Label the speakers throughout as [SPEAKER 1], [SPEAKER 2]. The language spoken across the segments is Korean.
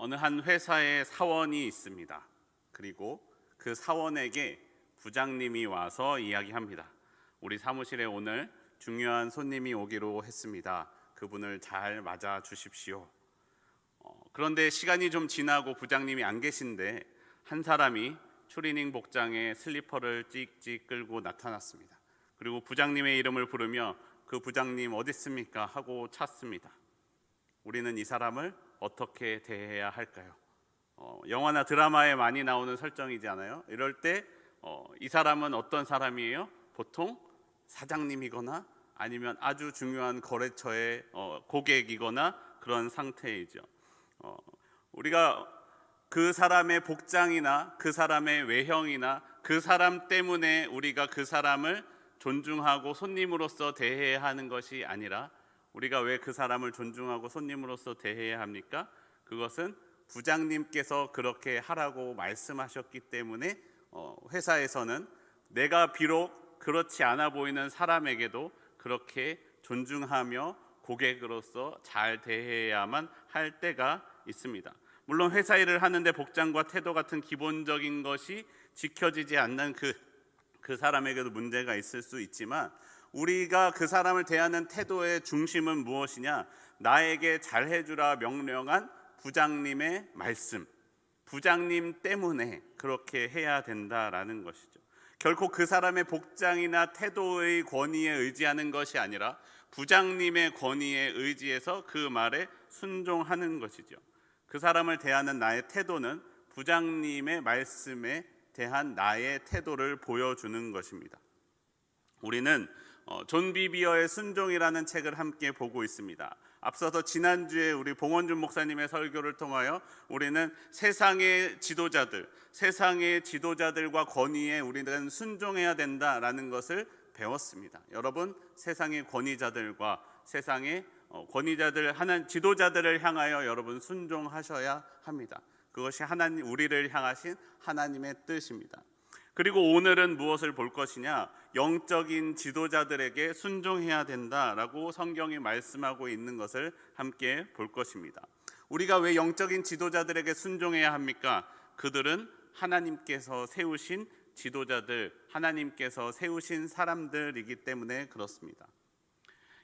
[SPEAKER 1] 어느 한 회사에 사원이 있습니다. 그리고 그 사원에게 부장님이 와서 이야기합니다. 우리 사무실에 오늘 중요한 손님이 오기로 했습니다. 그분을 잘 맞아 주십시오. 그런데 시간이 좀 지나고 부장님이 안 계신데 한 사람이 추리닝 복장에 슬리퍼를 찍찍 끌고 나타났습니다. 그리고 부장님의 이름을 부르며 그 부장님 어디 있습니까? 하고 찾습니다. 우리는 이 사람을 어떻게 대해야 할까요? 영화나 드라마에 많이 나오는 설정이지 않아요? 이럴 때 이 사람은 어떤 사람이에요? 보통 사장님이거나 아니면 아주 중요한 거래처의 고객이거나 그런 상태이죠. 우리가 그 사람의 복장이나 그 사람의 외형이나 그 사람 때문에 우리가 그 사람을 존중하고 손님으로서 대해야 하는 것이 아니라, 우리가 왜 그 사람을 존중하고 손님으로서 대해야 합니까? 그것은 부장님께서 그렇게 하라고 말씀하셨기 때문에 회사에서는 내가 비록 그렇지 않아 보이는 사람에게도 그렇게 존중하며 고객으로서 잘 대해야만 할 때가 있습니다. 물론 회사 일을 하는데 복장과 태도 같은 기본적인 것이 지켜지지 않는 그 사람에게도 문제가 있을 수 있지만, 우리가 그 사람을 대하는 태도의 중심은 무엇이냐? 나에게 잘해주라 명령한 부장님의 말씀, 부장님 때문에 그렇게 해야 된다라는 것이죠. 결코 그 사람의 복장이나 태도의 권위에 의지하는 것이 아니라 부장님의 권위에 의지해서 그 말에 순종하는 것이죠. 그 사람을 대하는 나의 태도는 부장님의 말씀에 대한 나의 태도를 보여주는 것입니다. 우리는 존 비비어의 순종이라는 책을 함께 보고 있습니다. 앞서서 지난주에 우리 봉원준 목사님의 설교를 통하여 우리는 세상의 지도자들과 권위에 우리는 순종해야 된다라는 것을 배웠습니다. 여러분, 세상의 권위자들과 세상의 지도자들을 향하여 여러분 순종하셔야 합니다. 그것이 우리를 향하신 하나님의 뜻입니다. 그리고 오늘은 무엇을 볼 것이냐? 영적인 지도자들에게 순종해야 된다라고 성경이 말씀하고 있는 것을 함께 볼 것입니다. 우리가 왜 영적인 지도자들에게 순종해야 합니까? 그들은 하나님께서 세우신 지도자들, 하나님께서 세우신 사람들이기 때문에 그렇습니다.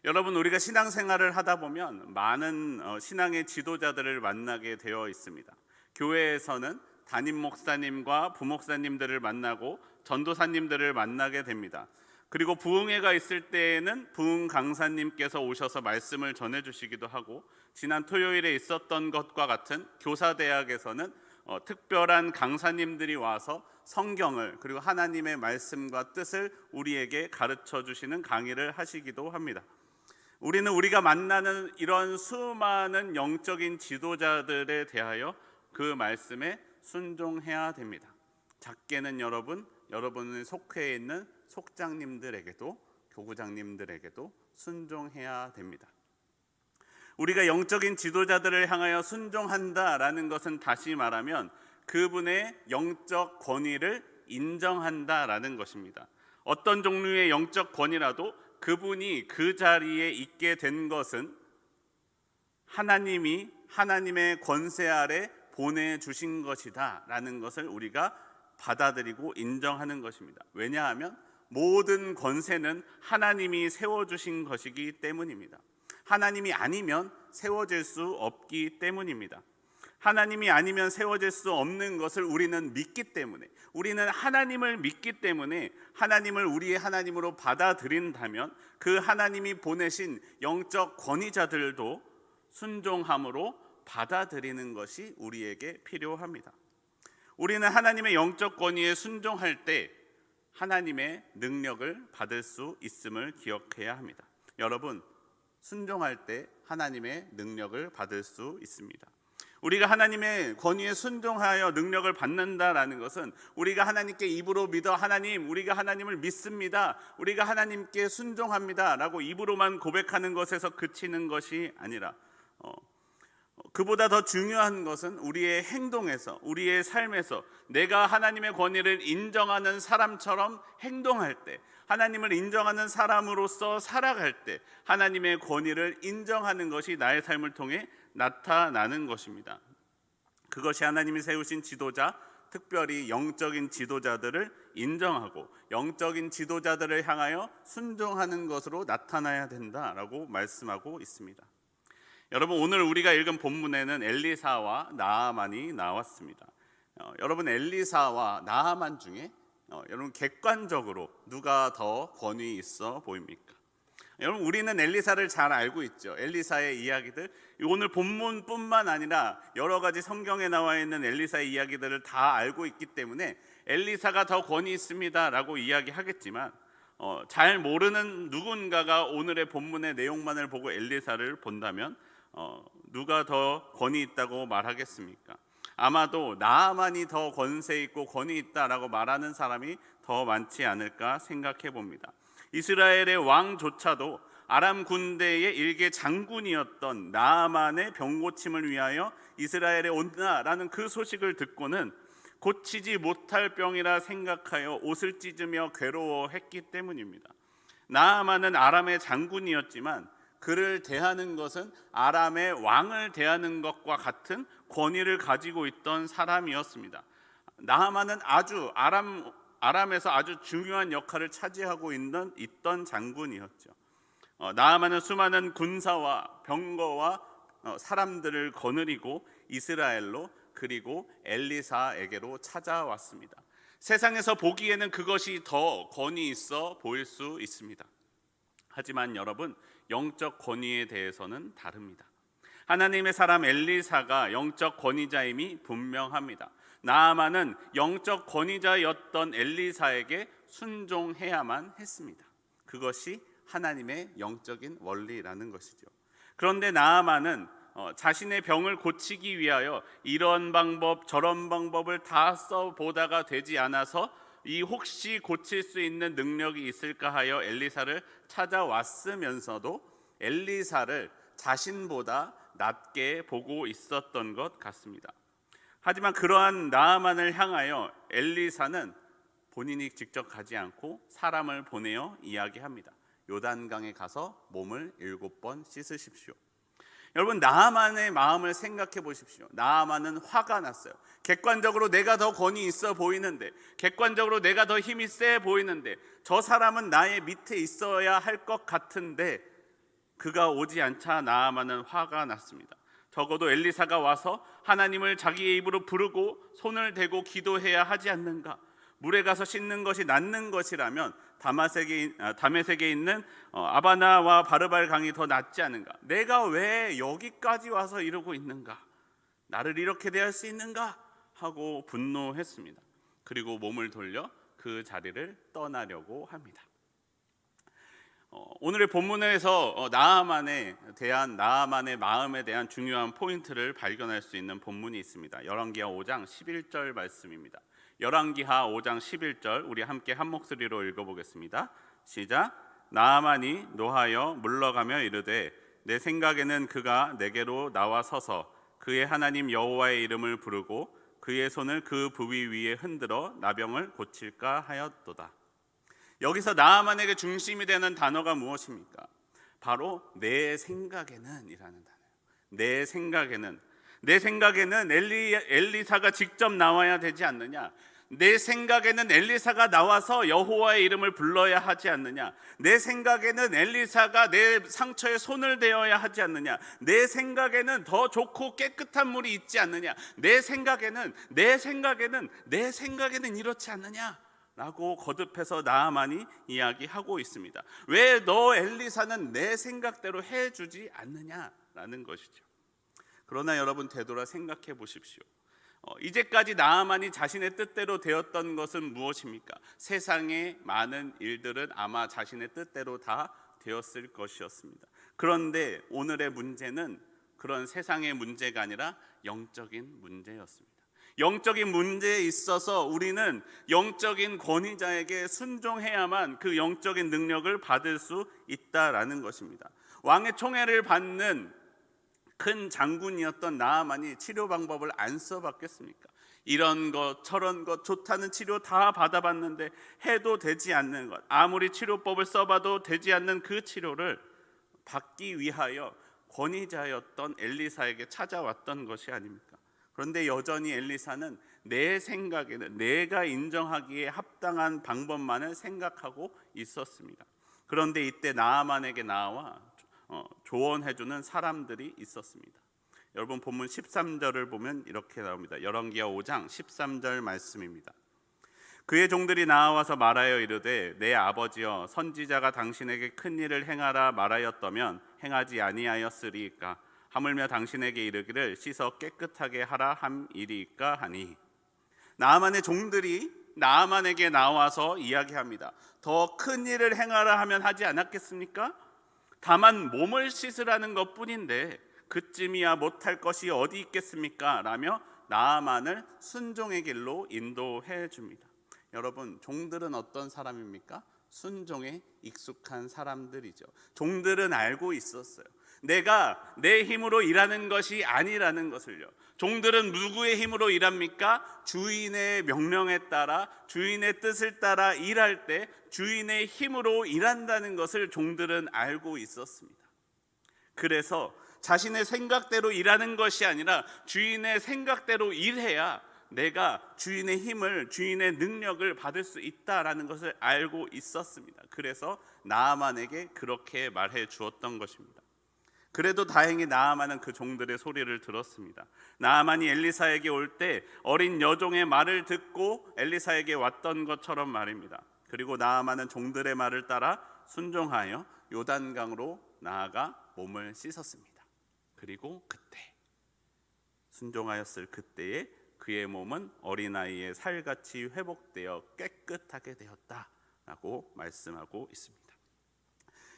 [SPEAKER 1] 여러분, 우리가 신앙생활을 하다 보면 많은 신앙의 지도자들을 만나게 되어 있습니다. 교회에서는 담임 목사님과 부목사님들을 만나고 전도사님들을 만나게 됩니다. 그리고 부흥회가 있을 때에는 부흥 강사님께서 오셔서 말씀을 전해주시기도 하고, 지난 토요일에 있었던 것과 같은 교사대학에서는 특별한 강사님들이 와서 성경을, 그리고 하나님의 말씀과 뜻을 우리에게 가르쳐 주시는 강의를 하시기도 합니다. 우리는 우리가 만나는 이런 수많은 영적인 지도자들에 대하여 그 말씀에 순종해야 됩니다. 작게는 여러분의 속회에 있는 속장님들에게도, 교구장님들에게도 순종해야 됩니다. 우리가 영적인 지도자들을 향하여 순종한다라는 것은 다시 말하면 그분의 영적 권위를 인정한다라는 것입니다. 어떤 종류의 영적 권위라도 그분이 그 자리에 있게 된 것은 하나님이 하나님의 권세 아래 보내주신 것이다 라는 것을 우리가 받아들이고 인정하는 것입니다. 왜냐하면 모든 권세는 하나님이 세워주신 것이기 때문입니다. 하나님이 아니면 세워질 수 없기 때문입니다. 하나님이 아니면 세워질 수 없는 것을 우리는 믿기 때문에, 우리는 하나님을 믿기 때문에 하나님을 우리의 하나님으로 받아들인다면 그 하나님이 보내신 영적 권위자들도 순종함으로 받아들이는 것이 우리에게 필요합니다. 우리는 하나님의 영적 권위에 순종할 때 하나님의 능력을 받을 수 있음을 기억해야 합니다. 여러분, 순종할 때 하나님의 능력을 받을 수 있습니다. 우리가 하나님의 권위에 순종하여 능력을 받는다라는 것은 우리가 하나님께 입으로 믿어 하나님, 우리가 하나님을 믿습니다, 우리가 하나님께 순종합니다 라고 입으로만 고백하는 것에서 그치는 것이 아니라 그보다 더 중요한 것은 우리의 행동에서, 우리의 삶에서 내가 하나님의 권위를 인정하는 사람처럼 행동할 때, 하나님을 인정하는 사람으로서 살아갈 때 하나님의 권위를 인정하는 것이 나의 삶을 통해 나타나는 것입니다. 그것이 하나님이 세우신 지도자, 특별히 영적인 지도자들을 인정하고 영적인 지도자들을 향하여 순종하는 것으로 나타나야 된다라고 말씀하고 있습니다. 여러분, 오늘 우리가 읽은 본문에는 엘리사와 나아만이 나왔습니다. 여러분, 엘리사와 나아만 중에 여러분 객관적으로 누가 더 권위 있어 보입니까? 여러분, 우리는 엘리사를 잘 알고 있죠. 엘리사의 이야기들, 오늘 본문뿐만 아니라 여러 가지 성경에 나와 있는 엘리사의 이야기들을 다 알고 있기 때문에 엘리사가 더 권위 있습니다라고 이야기하겠지만 잘 모르는 누군가가 오늘의 본문의 내용만을 보고 엘리사를 본다면 누가 더 권위 있다고 말하겠습니까? 아마도 나아만이 더 권세 있고 권위 있다라고 말하는 사람이 더 많지 않을까 생각해 봅니다. 이스라엘의 왕조차도 아람 군대의 일개 장군이었던 나아만의 병 고침을 위하여 이스라엘에 온다라는 그 소식을 듣고는 고치지 못할 병이라 생각하여 옷을 찢으며 괴로워했기 때문입니다. 나아만은 아람의 장군이었지만 그를 대하는 것은 아람의 왕을 대하는 것과 같은 권위를 가지고 있던 사람이었습니다. 나아만은 아주 아람에서 아주 중요한 역할을 차지하고 있던 장군이었죠. 나아만은 수많은 군사와 병거와 사람들을 거느리고 이스라엘로 그리고 엘리사에게로 찾아왔습니다. 세상에서 보기에는 그것이 더 권위 있어 보일 수 있습니다. 하지만 여러분, 영적 권위에 대해서는 다릅니다. 하나님의 사람 엘리사가 영적 권위자임이 분명합니다. 나아만은 영적 권위자였던 엘리사에게 순종해야만 했습니다. 그것이 하나님의 영적인 원리라는 것이죠. 그런데 나아만은 자신의 병을 고치기 위하여 이런 방법 저런 방법을 다 써보다가 되지 않아서 이 혹시 고칠 수 있는 능력이 있을까 하여 엘리사를 찾아왔으면서도 엘리사를 자신보다 낮게 보고 있었던 것 같습니다. 하지만 그러한 나아만을 향하여 엘리사는 본인이 직접 가지 않고 사람을 보내어 이야기합니다. 요단강에 가서 몸을 7번 씻으십시오. 여러분, 나아만의 마음을 생각해 보십시오. 나아만은 화가 났어요. 객관적으로 내가 더 권위 있어 보이는데, 객관적으로 내가 더 힘이 세 보이는데, 저 사람은 나의 밑에 있어야 할 것 같은데 그가 오지 않자 나아만은 화가 났습니다. 적어도 엘리사가 와서 하나님을 자기의 입으로 부르고 손을 대고 기도해야 하지 않는가? 물에 가서 씻는 것이 낫는 것이라면 다메섹에 있는 아바나와 바르발 강이 더 낫지 않은가? 내가 왜 여기까지 와서 이러고 있는가? 나를 이렇게 대할 수 있는가? 하고 분노했습니다. 그리고 몸을 돌려 그 자리를 떠나려고 합니다. 오늘의 본문에서 나아만의 마음에 대한 중요한 포인트를 발견할 수 있는 본문이 있습니다. 열왕기하 5장 11절 말씀입니다. 열왕기하 5장 11절 우리 함께 한 목소리로 읽어보겠습니다. 시작. 나아만이 노하여 물러가며 이르되 내 생각에는 그가 내게로 나와 서서 그의 하나님 여호와의 이름을 부르고 그의 손을 그 부위 위에 흔들어 나병을 고칠까 하였도다. 여기서 나아만에게 중심이 되는 단어가 무엇입니까? 바로 내 생각에는 이라는 단어예요. 내 생각에는 엘리사가 직접 나와야 되지 않느냐? 내 생각에는 엘리사가 나와서 여호와의 이름을 불러야 하지 않느냐? 내 생각에는 엘리사가 내 상처에 손을 대어야 하지 않느냐? 내 생각에는 더 좋고 깨끗한 물이 있지 않느냐? 내 생각에는 이렇지 않느냐? 라고 거듭해서 나아만이 이야기하고 있습니다. 왜 너 엘리사는 내 생각대로 해주지 않느냐라는 것이죠. 그러나 여러분, 되돌아 생각해 보십시오. 이제까지 나아만이 자신의 뜻대로 되었던 것은 무엇입니까? 세상의 많은 일들은 아마 자신의 뜻대로 다 되었을 것이었습니다. 그런데 오늘의 문제는 그런 세상의 문제가 아니라 영적인 문제였습니다. 영적인 문제에 있어서 우리는 영적인 권위자에게 순종해야만 그 영적인 능력을 받을 수 있다라는 것입니다. 왕의 총애를 받는 큰 장군이었던 나아만이 치료 방법을 안 써봤겠습니까? 이런 것 저런 것 좋다는 치료 다 받아봤는데 해도 되지 않는 것, 아무리 치료법을 써봐도 되지 않는 그 치료를 받기 위하여 권위자였던 엘리사에게 찾아왔던 것이 아닙니까? 그런데 여전히 엘리사는 내 생각에는 내가 인정하기에 합당한 방법만을 생각하고 있었습니다. 그런데 이때 나아만에게 나와 조언해주는 사람들이 있었습니다. 여러분 본문 13절을 보면 이렇게 나옵니다. 열왕기하 5장 13절 말씀입니다. 그의 종들이 나와서 말하여 이르되 내 아버지여 선지자가 당신에게 큰 일을 행하라 말하였다면 행하지 아니하였으리이까 하물며 당신에게 이르기를 씻어 깨끗하게 하라 함이리이까 하니. 나아만의 종들이 나아만에게 나와서 이야기합니다. 더 큰 일을 행하라 하면 하지 않았겠습니까? 다만 몸을 씻으라는 것뿐인데 그쯤이야 못할 것이 어디 있겠습니까? 라며 나아만을 순종의 길로 인도해 줍니다. 여러분, 종들은 어떤 사람입니까? 순종에 익숙한 사람들이죠. 종들은 알고 있었어요. 내가 내 힘으로 일하는 것이 아니라는 것을요. 종들은 누구의 힘으로 일합니까? 주인의 명령에 따라, 주인의 뜻을 따라 일할 때 주인의 힘으로 일한다는 것을 종들은 알고 있었습니다. 그래서 자신의 생각대로 일하는 것이 아니라 주인의 생각대로 일해야 내가 주인의 힘을, 주인의 능력을 받을 수 있다라는 것을 알고 있었습니다. 그래서 나아만에게 그렇게 말해 주었던 것입니다. 그래도 다행히 나아만은 그 종들의 소리를 들었습니다. 나아만이 엘리사에게 올 때 어린 여종의 말을 듣고 엘리사에게 왔던 것처럼 말입니다. 그리고 나아만은 종들의 말을 따라 순종하여 요단강으로 나아가 몸을 씻었습니다. 그리고 그때 순종하였을 그때에 그의 몸은 어린아이의 살같이 회복되어 깨끗하게 되었다라고 말씀하고 있습니다.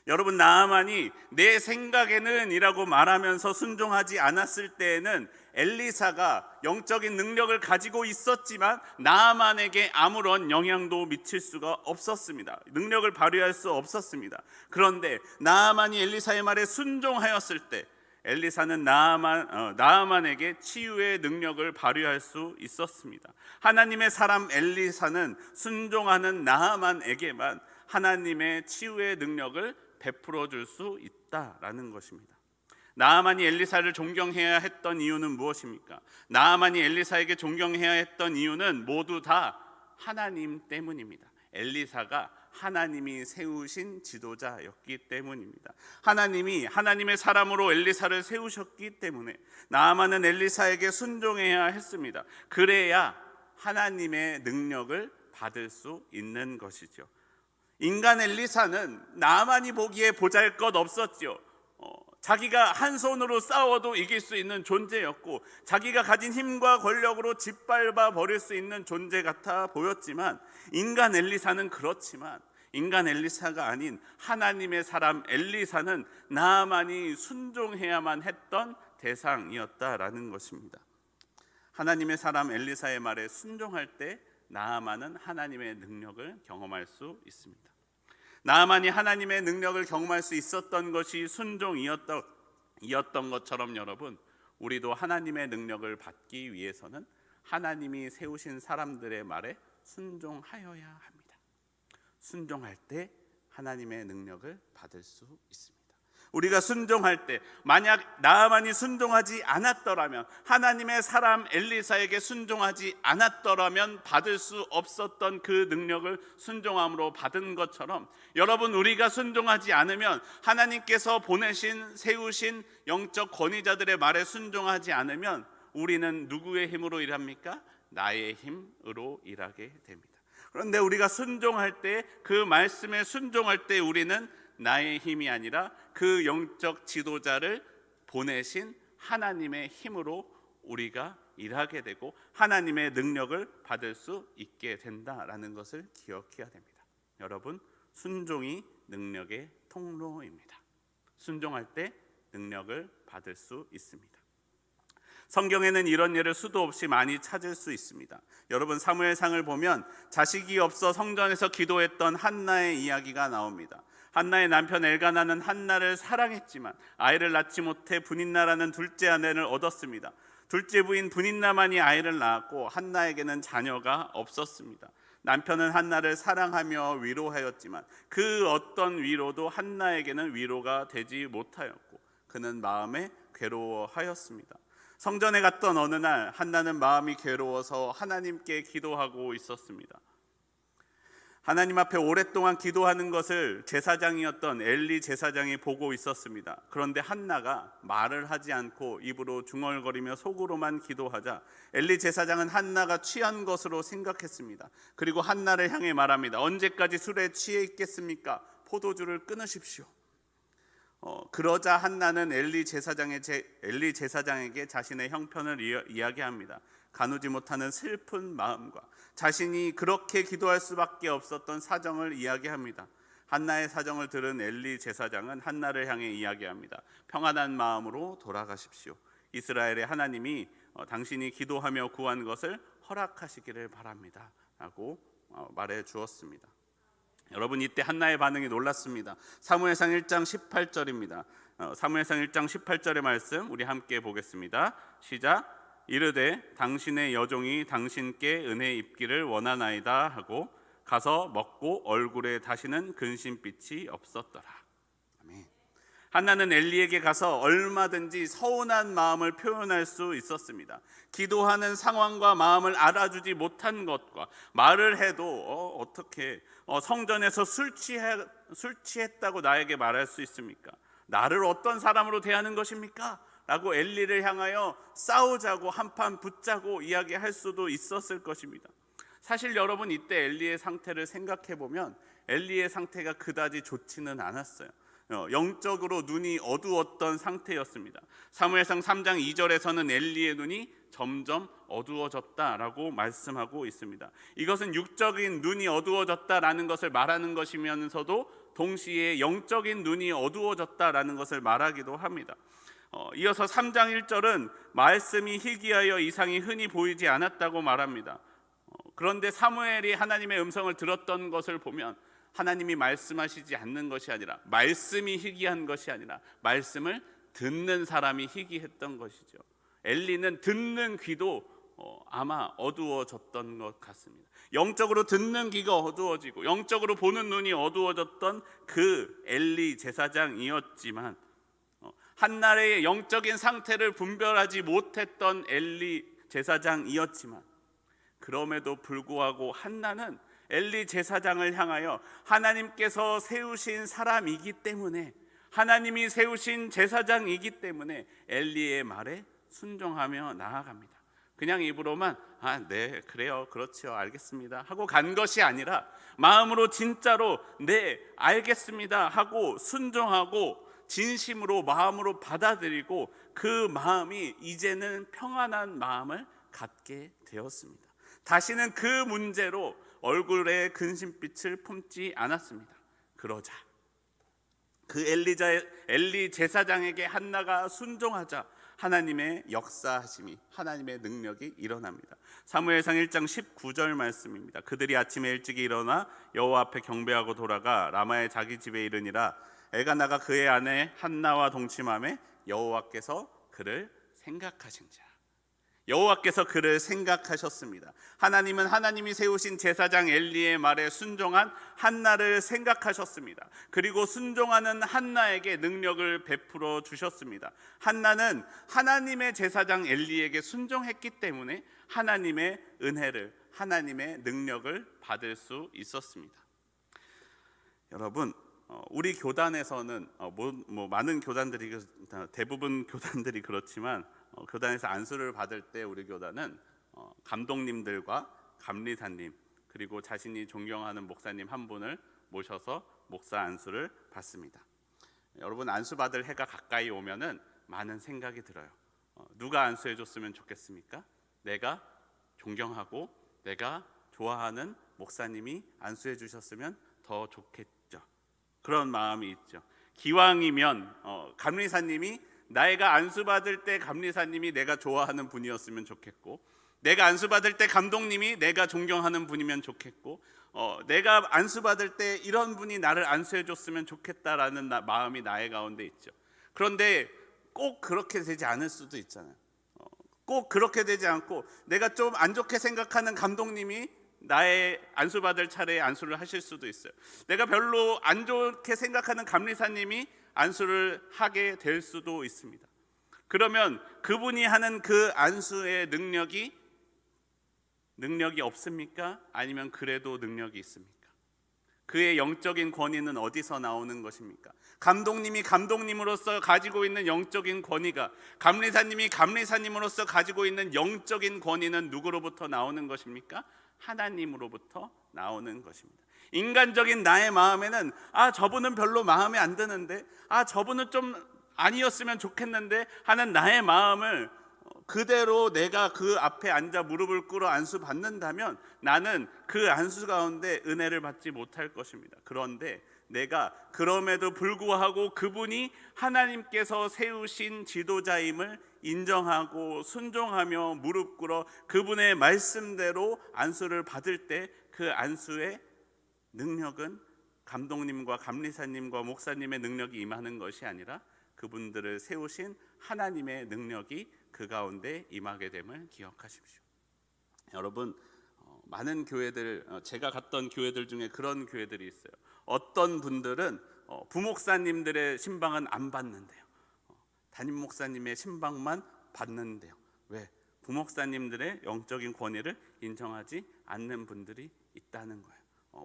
[SPEAKER 1] 여러분, 나아만이 내 생각에는 이라고 말하면서 순종하지 않았을 때에는 엘리사가 영적인 능력을 가지고 있었지만 나아만에게 아무런 영향도 미칠 수가 없었습니다. 능력을 발휘할 수 없었습니다. 그런데 나아만이 엘리사의 말에 순종하였을 때 엘리사는 나아만에게 치유의 능력을 발휘할 수 있었습니다. 하나님의 사람 엘리사는 순종하는 나아만에게만 하나님의 치유의 능력을 베풀어 줄 수 있다라는 것입니다. 나아만이 엘리사를 존경해야 했던 이유는 무엇입니까? 나아만이 엘리사에게 존경해야 했던 이유는 모두 다 하나님 때문입니다. 엘리사가 하나님이 세우신 지도자였기 때문입니다. 하나님이 하나님의 사람으로 엘리사를 세우셨기 때문에 나아만은 엘리사에게 순종해야 했습니다. 그래야 하나님의 능력을 받을 수 있는 것이죠. 인간 엘리사는 나아만이 보기에 보잘것없었죠. 자기가 한 손으로 싸워도 이길 수 있는 존재였고 자기가 가진 힘과 권력으로 짓밟아 버릴 수 있는 존재 같아 보였지만 인간 엘리사는 그렇지만 인간 엘리사가 아닌 하나님의 사람 엘리사는 나아만이 순종해야만 했던 대상이었다라는 것입니다. 하나님의 사람 엘리사의 말에 순종할 때 나아만은 하나님의 능력을 경험할 수 있습니다. 나아만이 하나님의 능력을 경험할 수 있었던 것이 순종이었던 것처럼 여러분, 우리도 하나님의 능력을 받기 위해서는 하나님이 세우신 사람들의 말에 순종하여야 합니다. 순종할 때 하나님의 능력을 받을 수 있습니다. 우리가 순종할 때 만약 나아만이 순종하지 않았더라면, 하나님의 사람 엘리사에게 순종하지 않았더라면 받을 수 없었던 그 능력을 순종함으로 받은 것처럼 여러분, 우리가 순종하지 않으면 하나님께서 보내신 세우신 영적 권위자들의 말에 순종하지 않으면 우리는 누구의 힘으로 일합니까? 나의 힘으로 일하게 됩니다. 그런데 우리가 순종할 때, 그 말씀에 순종할 때 우리는 나의 힘이 아니라 그 영적 지도자를 보내신 하나님의 힘으로 우리가 일하게 되고 하나님의 능력을 받을 수 있게 된다라는 것을 기억해야 됩니다. 여러분, 순종이 능력의 통로입니다. 순종할 때 능력을 받을 수 있습니다. 성경에는 이런 예를 수도 없이 많이 찾을 수 있습니다. 여러분, 사무엘상을 보면 자식이 없어 성전에서 기도했던 한나의 이야기가 나옵니다. 한나의 남편 엘가나는 한나를 사랑했지만 아이를 낳지 못해 분인나라는 둘째 아내를 얻었습니다. 둘째 부인 분인나만이 아이를 낳았고 한나에게는 자녀가 없었습니다. 남편은 한나를 사랑하며 위로하였지만 그 어떤 위로도 한나에게는 위로가 되지 못하였고 그는 마음에 괴로워하였습니다. 성전에 갔던 어느 날 한나는 마음이 괴로워서 하나님께 기도하고 있었습니다. 하나님 앞에 오랫동안 기도하는 것을 제사장이었던 엘리 제사장이 보고 있었습니다. 그런데 한나가 말을 하지 않고 입으로 중얼거리며 속으로만 기도하자 엘리 제사장은 한나가 취한 것으로 생각했습니다. 그리고 한나를 향해 말합니다. 언제까지 술에 취해 있겠습니까? 포도주를 끊으십시오. 그러자 한나는 엘리 제사장에게 자신의 형편을 이야기합니다. 가누지 못하는 슬픈 마음과 자신이 그렇게 기도할 수밖에 없었던 사정을 이야기합니다. 한나의 사정을 들은 엘리 제사장은 한나를 향해 이야기합니다. 평안한 마음으로 돌아가십시오. 이스라엘의 하나님이 당신이 기도하며 구한 것을 허락하시기를 바랍니다 라고 말해 주었습니다. 여러분, 이때 한나의 반응이 놀랐습니다. 사무엘상 1장 18절입니다. 사무엘상 1장 18절의 말씀 우리 함께 보겠습니다. 시작. 이르되 당신의 여종이 당신께 은혜 입기를 원하나이다 하고 가서 먹고 얼굴에 다시는 근심빛이 없었더라. 아멘. 한나는 엘리에게 가서 얼마든지 서운한 마음을 표현할 수 있었습니다. 기도하는 상황과 마음을 알아주지 못한 것과 말을 해도 어떻게 성전에서 술 취했다고 나에게 말할 수 있습니까? 나를 어떤 사람으로 대하는 것입니까? 라고 엘리를 향하여 싸우자고 한판 붙자고 이야기할 수도 있었을 것입니다. 사실 여러분, 이때 엘리의 상태를 생각해 보면 엘리의 상태가 그다지 좋지는 않았어요. 영적으로 눈이 어두웠던 상태였습니다. 사무엘상 3장 2절에서는 엘리의 눈이 점점 어두워졌다라고 말씀하고 있습니다. 이것은 육적인 눈이 어두워졌다라는 것을 말하는 것이면서도 동시에 영적인 눈이 어두워졌다라는 것을 말하기도 합니다. 이어서 3장 1절은 말씀이 희귀하여 이상이 흔히 보이지 않았다고 말합니다. 그런데 사무엘이 하나님의 음성을 들었던 것을 보면 하나님이 말씀하시지 않는 것이 아니라, 말씀이 희귀한 것이 아니라 말씀을 듣는 사람이 희귀했던 것이죠. 엘리는 듣는 귀도 아마 어두워졌던 것 같습니다. 영적으로 듣는 귀가 어두워지고 영적으로 보는 눈이 어두워졌던 그 엘리 제사장이었지만, 한나의 영적인 상태를 분별하지 못했던 엘리 제사장이었지만, 그럼에도 불구하고 한나는 엘리 제사장을 향하여 하나님께서 세우신 사람이기 때문에, 하나님이 세우신 제사장이기 때문에 엘리의 말에 순종하며 나아갑니다. 그냥 입으로만 네, 그래요, 그렇죠, 알겠습니다 하고 간 것이 아니라 마음으로 진짜로 네, 알겠습니다 하고 순종하고 진심으로 마음으로 받아들이고 그 마음이 이제는 평안한 마음을 갖게 되었습니다. 다시는 그 문제로 얼굴에 근심빛을 품지 않았습니다. 그러자 그 엘리 제사장에게 한나가 순종하자 하나님의 역사하심이, 하나님의 능력이 일어납니다. 사무엘상 1장 19절 말씀입니다. 그들이 아침에 일찍 일어나 여호와 앞에 경배하고 돌아가 라마의 자기 집에 이르니라. 엘가나가 그의 아내 한나와 동침하매 여호와께서 그를 생각하신지라. 여호와께서 그를 생각하셨습니다. 하나님은 하나님이 세우신 제사장 엘리의 말에 순종한 한나를 생각하셨습니다. 그리고 순종하는 한나에게 능력을 베풀어 주셨습니다. 한나는 하나님의 제사장 엘리에게 순종했기 때문에 하나님의 은혜를, 하나님의 능력을 받을 수 있었습니다. 여러분, 우리 교단에서는 많은 교단들이, 대부분 교단들이 그렇지만 교단에서 안수를 받을 때 우리 교단은 감독님들과 감리사님 그리고 자신이 존경하는 목사님 한 분을 모셔서 목사 안수를 받습니다. 여러분, 안수 받을 해가 가까이 오면은 많은 생각이 들어요. 누가 안수해 줬으면 좋겠습니까? 내가 존경하고 내가 좋아하는 목사님이 안수해 주셨으면 더 좋겠죠. 그런 마음이 있죠. 기왕이면 감리사님이, 내가 안수받을 때 감리사님이 내가 좋아하는 분이었으면 좋겠고, 내가 안수받을 때 감독님이 내가 존경하는 분이면 좋겠고, 내가 안수받을 때 이런 분이 나를 안수해 줬으면 좋겠다라는 마음이 나의 가운데 있죠. 그런데 꼭 그렇게 되지 않을 수도 있잖아요. 꼭 그렇게 되지 않고 내가 좀 안 좋게 생각하는 감독님이 나의 안수받을 차례에 안수를 하실 수도 있어요. 내가 별로 안 좋게 생각하는 감리사님이 안수를 하게 될 수도 있습니다. 그러면 그분이 하는 그 안수의 능력이 없습니까? 아니면 그래도 능력이 있습니까? 그의 영적인 권위는 어디서 나오는 것입니까? 감독님이 감독님으로서 가지고 있는 영적인 권위가, 감리사님이 감리사님으로서 가지고 있는 영적인 권위는 누구로부터 나오는 것입니까? 하나님으로부터 나오는 것입니다. 인간적인 나의 마음에는 저분은 별로 마음에 안 드는데, 저분은 좀 아니었으면 좋겠는데 하는 나의 마음을 그대로 내가 그 앞에 앉아 무릎을 꿇어 안수 받는다면 나는 그 안수 가운데 은혜를 받지 못할 것입니다. 그런데 내가 그럼에도 불구하고 그분이 하나님께서 세우신 지도자임을 인정하고 순종하며 무릎 꿇어 그분의 말씀대로 안수를 받을 때 그 안수의 능력은 감독님과 감리사님과 목사님의 능력이 임하는 것이 아니라 그분들을 세우신 하나님의 능력이 그 가운데 임하게 됨을 기억하십시오. 여러분, 많은 교회들, 제가 갔던 교회들 중에 그런 교회들이 있어요. 어떤 분들은 부목사님들의 신방은 안 받는데요, 담임 목사님의 신방만 받는데요. 왜? 부목사님들의 영적인 권위를 인정하지 않는 분들이 있다는 거예요.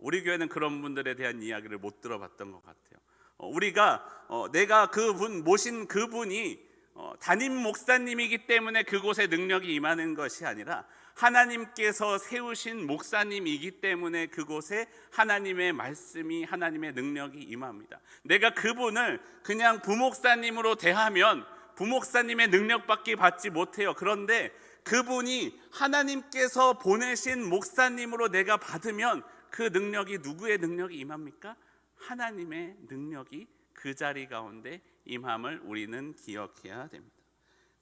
[SPEAKER 1] 우리 교회는 그런 분들에 대한 이야기를 못 들어봤던 것 같아요. 우리가 내가 그분 모신 그분이 담임 목사님이기 때문에 그곳에 능력이 임하는 것이 아니라 하나님께서 세우신 목사님이기 때문에 그곳에 하나님의 말씀이, 하나님의 능력이 임합니다. 내가 그분을 그냥 부목사님으로 대하면 부목사님의 능력밖에 받지 못해요. 그런데 그분이 하나님께서 보내신 목사님으로 내가 받으면 그 능력이, 누구의 능력이 임합니까? 하나님의 능력이 그 자리 가운데 임함을 우리는 기억해야 됩니다.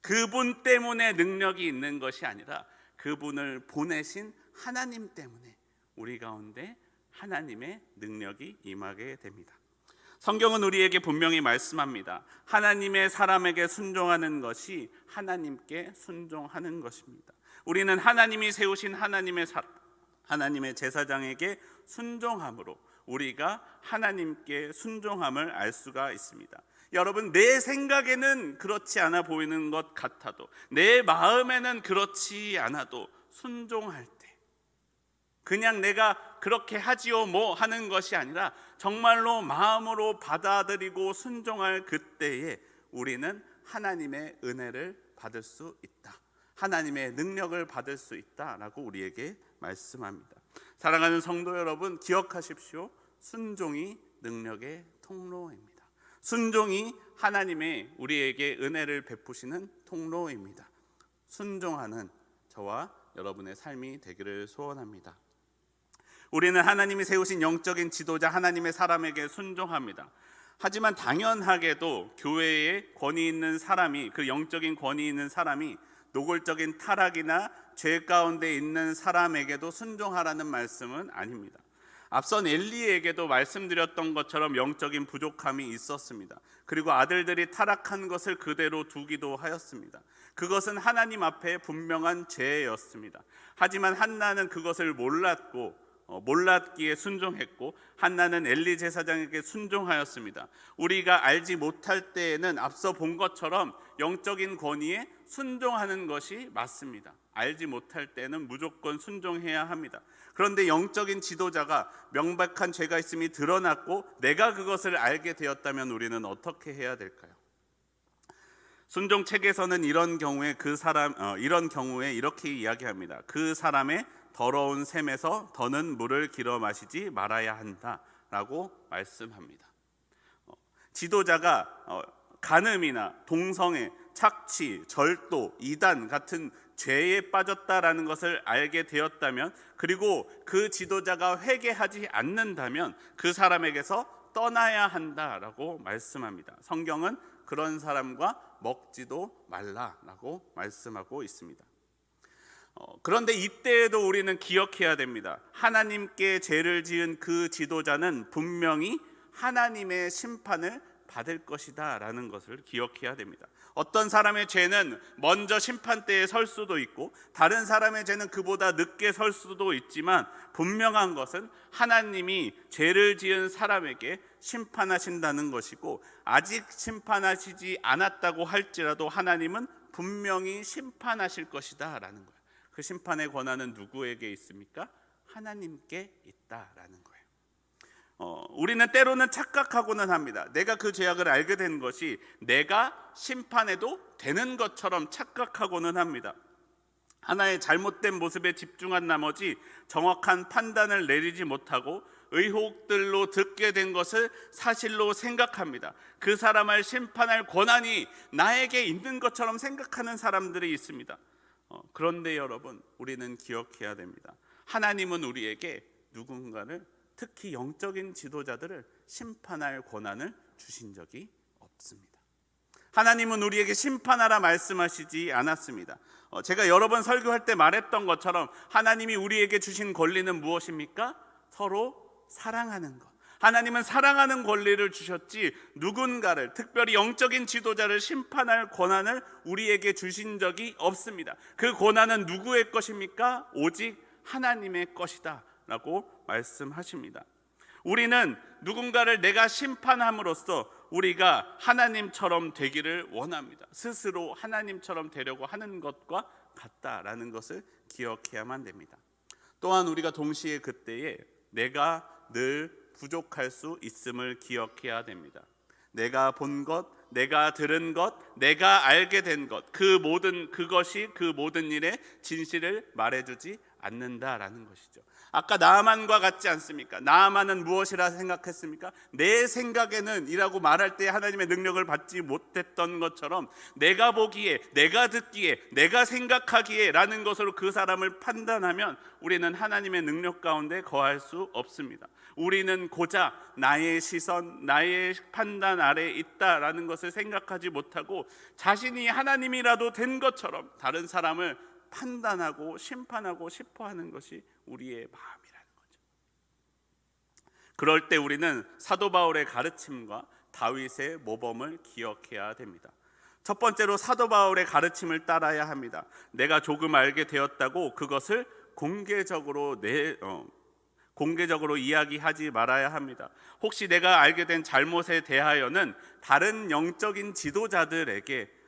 [SPEAKER 1] 그분 때문에 능력이 있는 것이 아니라 그분을 보내신 하나님 때문에 우리 가운데 하나님의 능력이 임하게 됩니다. 성경은 우리에게 분명히 말씀합니다. 하나님의 사람에게 순종하는 것이 하나님께 순종하는 것입니다. 우리는 하나님이 세우신 하나님의 제사장에게 순종함으로 우리가 하나님께 순종함을 알 수가 있습니다. 여러분, 내 생각에는 그렇지 않아 보이는 것 같아도, 내 마음에는 그렇지 않아도 순종할 때, 그냥 내가 그렇게 하지요 뭐 하는 것이 아니라 정말로 마음으로 받아들이고 순종할 그때에 우리는 하나님의 은혜를 받을 수 있다, 하나님의 능력을 받을 수 있다라고 우리에게 말씀합니다. 사랑하는 성도 여러분, 기억하십시오. 순종이 능력의 통로입니다. 순종이 하나님의 우리에게 은혜를 베푸시는 통로입니다. 순종하는 저와 여러분의 삶이 되기를 소원합니다. 우리는 하나님이 세우신 영적인 지도자 하나님의 사람에게 순종합니다. 하지만 당연하게도 교회에 권위 있는 사람이, 그 영적인 권위 있는 사람이 노골적인 타락이나 죄 가운데 있는 사람에게도 순종하라는 말씀은 아닙니다. 앞선 엘리에게도 말씀드렸던 것처럼 영적인 부족함이 있었습니다. 그리고 아들들이 타락한 것을 그대로 두기도 하였습니다. 그것은 하나님 앞에 분명한 죄였습니다. 하지만 한나는 그것을 몰랐기에 순종했고, 한나는 엘리 제사장에게 순종하였습니다. 우리가 알지 못할 때에는 앞서 본 것처럼 영적인 권위에 순종하는 것이 맞습니다. 알지 못할 때는 무조건 순종해야 합니다. 그런데 영적인 지도자가 명백한 죄가 있음이 드러났고 내가 그것을 알게 되었다면 우리는 어떻게 해야 될까요? 순종책에서는 이런 경우에 이렇게 이야기합니다. 그 사람의 더러운 샘에서 더는 물을 길어 마시지 말아야 한다라고 말씀합니다. 지도자가 간음이나 동성애, 착취, 절도, 이단 같은 죄에 빠졌다라는 것을 알게 되었다면, 그리고 그 지도자가 회개하지 않는다면 그 사람에게서 떠나야 한다라고 말씀합니다. 성경은 그런 사람과 먹지도 말라라고 말씀하고 있습니다. 그런데 이때에도 우리는 기억해야 됩니다. 하나님께 죄를 지은 그 지도자는 분명히 하나님의 심판을 받을 것이다 라는 것을 기억해야 됩니다. 어떤 사람의 죄는 먼저 심판대에 설 수도 있고 다른 사람의 죄는 그보다 늦게 설 수도 있지만, 분명한 것은 하나님이 죄를 지은 사람에게 심판하신다는 것이고, 아직 심판하시지 않았다고 할지라도 하나님은 분명히 심판하실 것이다 라는 거예요. 그 심판의 권한은 누구에게 있습니까? 하나님께 있다라는 거예요. 우리는 때로는 착각하고는 합니다. 내가 그 죄악을 알게 된 것이 내가 심판해도 되는 것처럼 착각하고는 합니다. 하나의 잘못된 모습에 집중한 나머지 정확한 판단을 내리지 못하고 의혹들로 듣게 된 것을 사실로 생각합니다. 그 사람을 심판할 권한이 나에게 있는 것처럼 생각하는 사람들이 있습니다. 그런데 여러분, 우리는 기억해야 됩니다. 하나님은 우리에게 누군가를, 특히 영적인 지도자들을 심판할 권한을 주신 적이 없습니다. 하나님은 우리에게 심판하라 말씀하시지 않았습니다. 제가 여러 번 설교할 때 말했던 것처럼 하나님이 우리에게 주신 권리는 무엇입니까? 서로 사랑하는 것. 하나님은 사랑하는 권리를 주셨지 누군가를, 특별히 영적인 지도자를 심판할 권한을 우리에게 주신 적이 없습니다. 그 권한은 누구의 것입니까? 오직 하나님의 것이다 라고 말씀하십니다. 우리는 누군가를 내가 심판함으로써 우리가 하나님처럼 되기를 원합니다. 스스로 하나님처럼 되려고 하는 것과 같다라는 것을 기억해야만 됩니다. 또한 우리가 동시에 그때에 내가 늘 부족할 수 있음을 기억해야 됩니다. 내가 본 것, 내가 들은 것, 내가 알게 된 것, 그것이 그 모든 일의 진실을 말해주지 않는다라는 것이죠. 아까 나아만과 같지 않습니까? 나아만은 무엇이라 생각했습니까? 내 생각에는 이라고 말할 때 하나님의 능력을 받지 못했던 것처럼 내가 보기에, 내가 듣기에, 내가 생각하기에 라는 것으로 그 사람을 판단하면 우리는 하나님의 능력 가운데 거할 수 없습니다. 우리는 고작 나의 시선, 나의 판단 아래에 있다라는 것을 생각하지 못하고 자신이 하나님이라도 된 것처럼 다른 사람을 판단하고 심판하고 싶어하는 것이 우리의 마음이라는 거죠. 그럴 때 우리는 사도 바울의 가르침과 다윗의 모범을 기억해야 됩니다. 첫 번째로 사도 바울의 가르침을 따라야 합니다. 내가 조금 알게 되었다고 그것을 공개적으로 이야기하지 말아야 합니다. 혹시 내가 알게 된 잘못에 대하여는 다른 영적인 지도자들에게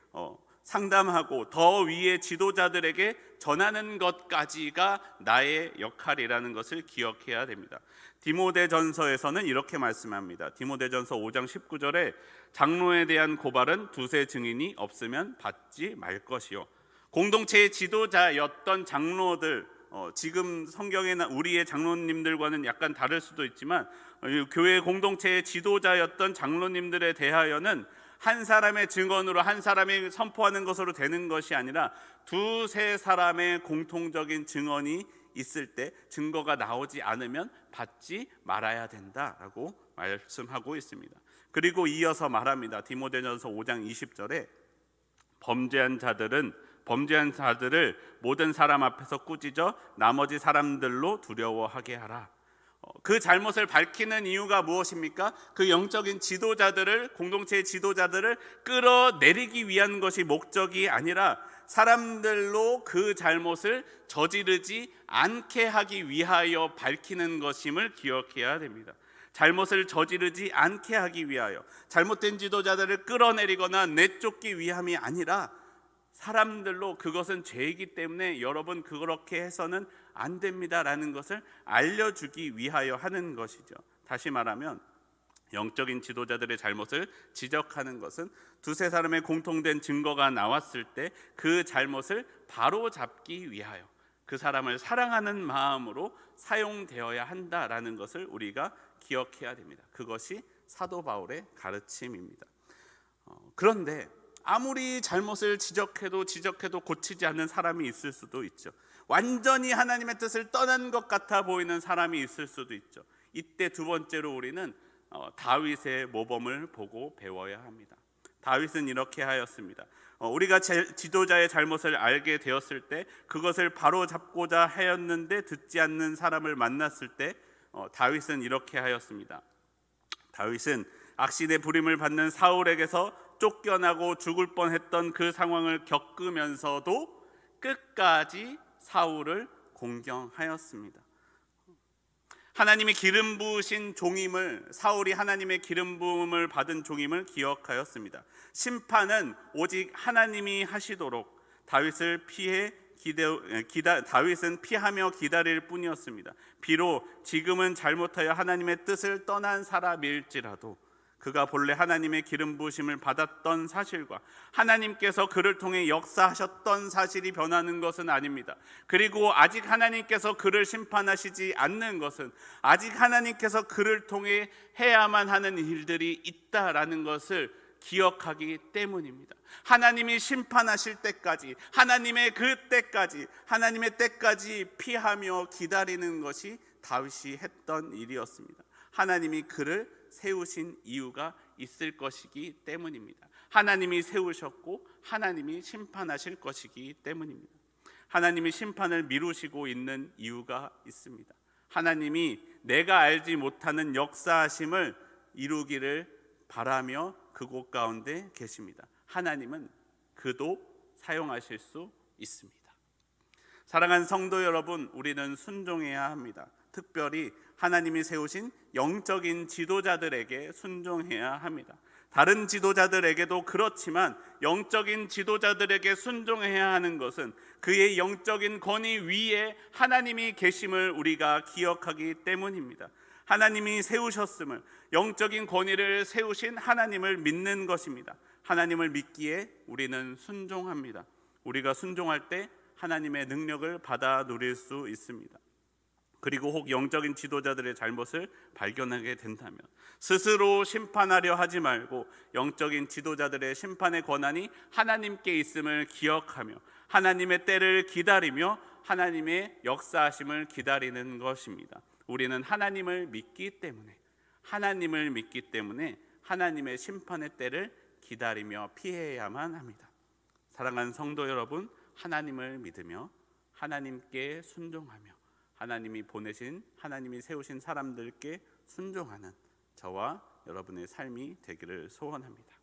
[SPEAKER 1] 상담하고 더 위의 지도자들에게 전하는 것까지가 나의 역할이라는 것을 기억해야 됩니다. 디모데전서에서는 이렇게 말씀합니다. 디모데전서 5장 19절에 장로에 대한 고발은 두세 증인이 없으면 받지 말 것이요. 공동체의 지도자였던 장로들, 지금 성경에 우리의 장로님들과는 약간 다를 수도 있지만 교회 공동체의 지도자였던 장로님들에 대하여는 한 사람의 증언으로, 한 사람이 선포하는 것으로 되는 것이 아니라 두세 사람의 공통적인 증언이 있을 때 증거가 나오지 않으면 받지 말아야 된다라고 말씀하고 있습니다. 그리고 이어서 말합니다. 디모데전서 5장 20절에 범죄한 자들을 모든 사람 앞에서 꾸짖어 나머지 사람들로 두려워하게 하라. 그 잘못을 밝히는 이유가 무엇입니까? 그 영적인 지도자들을, 공동체의 지도자들을 끌어내리기 위한 것이 목적이 아니라 사람들로 그 잘못을 저지르지 않게 하기 위하여 밝히는 것임을 기억해야 됩니다. 잘못을 저지르지 않게 하기 위하여, 잘못된 지도자들을 끌어내리거나 내쫓기 위함이 아니라 사람들로 그것은 죄이기 때문에 여러분 그렇게 해서는 안 됩니다라는 것을 알려주기 위하여 하는 것이죠. 다시 말하면 영적인 지도자들의 잘못을 지적하는 것은 두세 사람의 공통된 증거가 나왔을 때 그 잘못을 바로잡기 위하여 그 사람을 사랑하는 마음으로 사용되어야 한다라는 것을 우리가 기억해야 됩니다. 그것이 사도 바울의 가르침입니다. 그런데 아무리 잘못을 지적해도 고치지 않는 사람이 있을 수도 있죠. 완전히 하나님의 뜻을 떠난 것 같아 보이는 사람이 있을 수도 있죠. 이때 두 번째로 우리는 다윗의 모범을 보고 배워야 합니다. 다윗은 이렇게 하였습니다. 우리가 지도자의 잘못을 알게 되었을 때 그것을 바로잡고자 하였는데 듣지 않는 사람을 만났을 때 다윗은 이렇게 하였습니다. 다윗은 악신의 부림을 받는 사울에게서 쫓겨나고 죽을 뻔했던 그 상황을 겪으면서도 끝까지 사울을 공경하였습니다. 하나님이 기름 부으신 종임을, 사울이 하나님의 기름 부음을 받은 종임을 기억하였습니다. 심판은 오직 하나님이 하시도록 다윗은 피하며 기다릴 뿐이었습니다. 비록 지금은 잘못하여 하나님의 뜻을 떠난 사람일지라도 그가 본래 하나님의 기름 부으심을 받았던 사실과 하나님께서 그를 통해 역사하셨던 사실이 변하는 것은 아닙니다. 그리고 아직 하나님께서 그를 심판하시지 않는 것은 아직 하나님께서 그를 통해 해야만 하는 일들이 있다라는 것을 기억하기 때문입니다. 하나님이 심판하실 때까지, 하나님의 때까지 피하며 기다리는 것이 다윗이 했던 일이었습니다. 하나님이 그를 세우신 이유가 있을 것이기 때문입니다. 하나님이 세우셨고 하나님이 심판하실 것이기 때문입니다. 하나님이 심판을 미루시고 있는 이유가 있습니다. 하나님이 내가 알지 못하는 역사하심을 이루기를 바라며 그곳 가운데 계십니다. 하나님은 그도 사용하실 수 있습니다. 사랑하는 성도 여러분, 우리는 순종해야 합니다. 특별히 하나님이 세우신 영적인 지도자들에게 순종해야 합니다. 다른 지도자들에게도 그렇지만 영적인 지도자들에게 순종해야 하는 것은 그의 영적인 권위 위에 하나님이 계심을 우리가 기억하기 때문입니다. 하나님이 세우셨음을, 영적인 권위를 세우신 하나님을 믿는 것입니다. 하나님을 믿기에 우리는 순종합니다. 우리가 순종할 때 하나님의 능력을 받아 누릴 수 있습니다. 그리고 혹 영적인 지도자들의 잘못을 발견하게 된다면 스스로 심판하려 하지 말고 영적인 지도자들의 심판의 권한이 하나님께 있음을 기억하며 하나님의 때를 기다리며 하나님의 역사하심을 기다리는 것입니다. 우리는 하나님을 믿기 때문에 하나님의 심판의 때를 기다리며 피해야만 합니다. 사랑하는 성도 여러분, 하나님을 믿으며 하나님께 순종하며 하나님이 보내신, 하나님이 세우신 사람들께 순종하는 저와 여러분의 삶이 되기를 소원합니다.